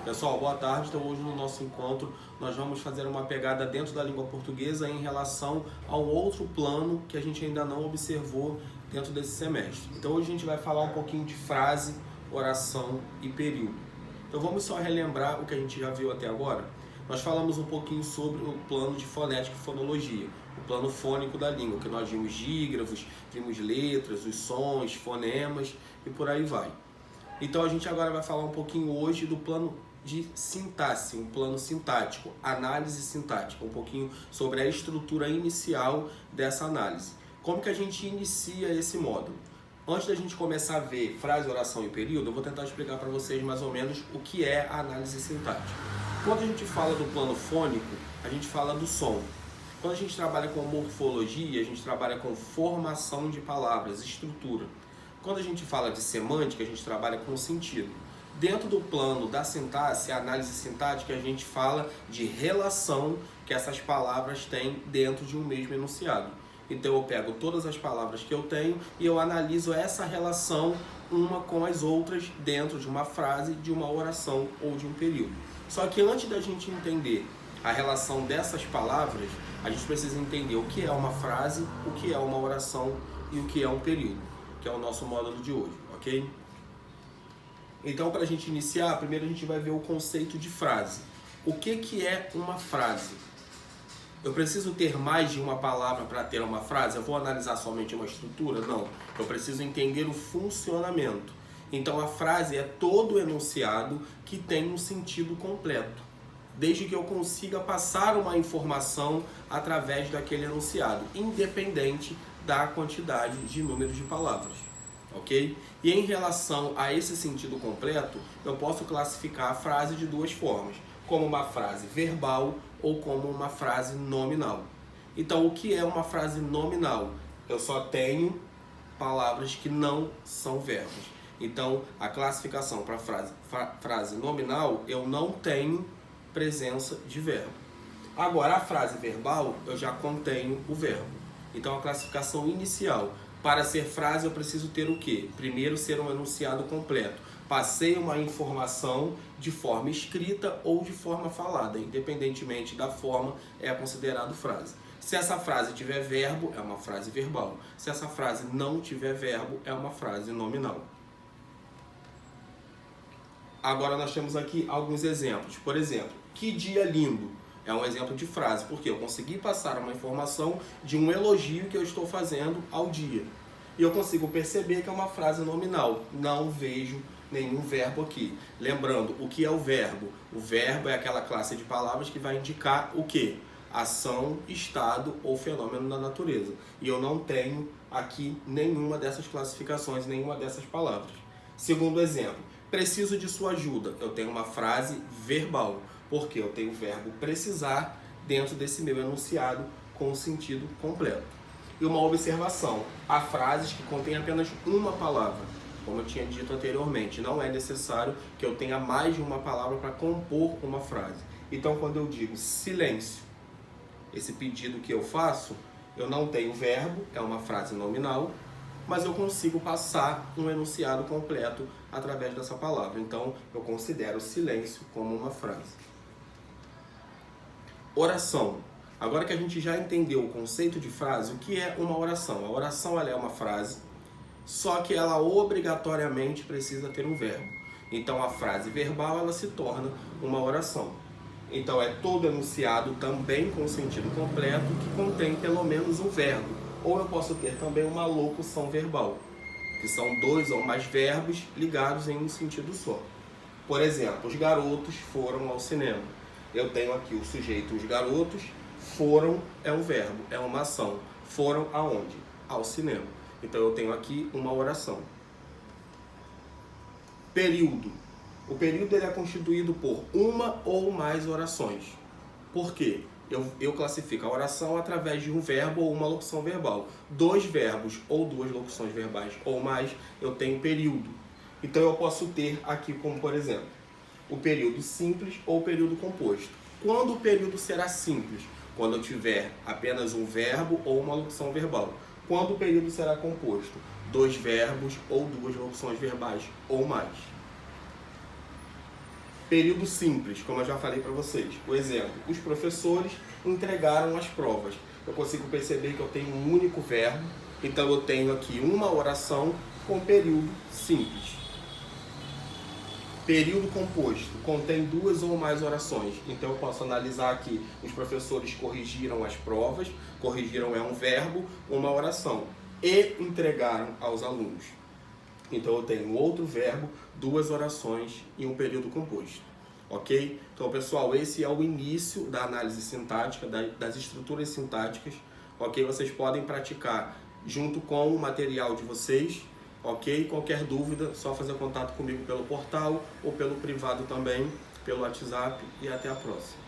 Pessoal, boa tarde. Então hoje no nosso encontro nós vamos fazer uma pegada dentro da língua portuguesa em relação ao outro plano que a gente ainda não observou dentro desse semestre. Então hoje a gente vai falar um pouquinho de frase, oração e período. Então vamos só relembrar o que a gente já viu até agora. Nós falamos um pouquinho sobre o plano de fonética e fonologia, o plano fônico da língua, que nós vimos dígrafos, vimos letras, os sons, fonemas e por aí vai. Então a gente agora vai falar um pouquinho hoje do plano de sintaxe, um plano sintático, análise sintática, um pouquinho sobre a estrutura inicial dessa análise. Como que a gente inicia esse módulo? Antes da gente começar a ver frase, oração e período, eu vou tentar explicar para vocês mais ou menos o que é a análise sintática. Quando a gente fala do plano fônico, a gente fala do som. Quando a gente trabalha com morfologia, a gente trabalha com formação de palavras, estrutura. Quando a gente fala de semântica, a gente trabalha com sentido. Dentro do plano da sintaxe, a análise sintática, a gente fala de relação que essas palavras têm dentro de um mesmo enunciado. Então eu pego todas as palavras que eu tenho e eu analiso essa relação uma com as outras dentro de uma frase, de uma oração ou de um período. Só que antes da gente entender a relação dessas palavras, a gente precisa entender o que é uma frase, o que é uma oração e o que é um período, que é o nosso módulo de hoje, ok? Então, para a gente iniciar, primeiro a gente vai ver o conceito de frase. O que é uma frase? Eu preciso ter mais de uma palavra para ter uma frase? Eu vou analisar somente uma estrutura? Não. Eu preciso entender o funcionamento. Então, a frase é todo enunciado que tem um sentido completo, desde que eu consiga passar uma informação através daquele enunciado, independente da quantidade de números de palavras. Ok? E em relação a esse sentido completo, eu posso classificar a frase de duas formas, como uma frase verbal ou como uma frase nominal. Então, o que é uma frase nominal? Eu só tenho palavras que não são verbos. Então, a classificação para frase nominal, eu não tenho presença de verbo. Agora, a frase verbal, eu já contenho o verbo. Então, a classificação inicial: para ser frase, eu preciso ter o quê? Primeiro, ser um enunciado completo. Passei uma informação de forma escrita ou de forma falada. Independentemente da forma, é considerado frase. Se essa frase tiver verbo, é uma frase verbal. Se essa frase não tiver verbo, é uma frase nominal. Agora nós temos aqui alguns exemplos. Por exemplo, que dia lindo é um exemplo de frase, porque eu consegui passar uma informação de um elogio que eu estou fazendo ao dia. E eu consigo perceber que é uma frase nominal. Não vejo nenhum verbo aqui. Lembrando, o que é o verbo? O verbo é aquela classe de palavras que vai indicar o quê? Ação, estado ou fenômeno da natureza. E eu não tenho aqui nenhuma dessas classificações, nenhuma dessas palavras. Segundo exemplo, preciso de sua ajuda. Eu tenho uma frase verbal, porque eu tenho o verbo precisar dentro desse meu enunciado com o sentido completo. E uma observação: há frases que contêm apenas uma palavra. Como eu tinha dito anteriormente, não é necessário que eu tenha mais de uma palavra para compor uma frase. Então, quando eu digo silêncio, esse pedido que eu faço, eu não tenho verbo, é uma frase nominal, mas eu consigo passar um enunciado completo através dessa palavra. Então, eu considero silêncio como uma frase. Oração. Agora que a gente já entendeu o conceito de frase, o que é uma oração? A oração, ela é uma frase, só que ela obrigatoriamente precisa ter um verbo. Então, a frase verbal, ela se torna uma oração. Então, é todo enunciado também com sentido completo que contém pelo menos um verbo. Ou eu posso ter também uma locução verbal, que são dois ou mais verbos ligados em um sentido só. Por exemplo, os garotos foram ao cinema. Eu tenho aqui o sujeito, os garotos. Foram é um verbo, é uma ação. Foram aonde? Ao cinema. Então eu tenho aqui uma oração. Período. O período ele é constituído por uma ou mais orações. Por quê? Eu classifico a oração através de um verbo ou uma locução verbal. Dois verbos ou duas locuções verbais ou mais, eu tenho período. Então eu posso ter aqui como, por exemplo, o período simples ou o período composto. Quando o período será simples? Quando eu tiver apenas um verbo ou uma locução verbal. Quando o período será composto? Dois verbos ou duas locuções verbais ou mais. Período simples, como eu já falei para vocês. O exemplo, os professores entregaram as provas. Eu consigo perceber que eu tenho um único verbo, então eu tenho aqui uma oração com período simples. Período composto, contém duas ou mais orações. Então eu posso analisar aqui, os professores corrigiram as provas, corrigiram é um verbo, uma oração, e entregaram aos alunos. Então eu tenho outro verbo, duas orações e um período composto. Ok? Então, pessoal, esse é o início da análise sintática, das estruturas sintáticas. Ok? Vocês podem praticar junto com o material de vocês. Ok? Qualquer dúvida, só fazer contato comigo pelo portal ou pelo privado também, pelo WhatsApp, e até a próxima.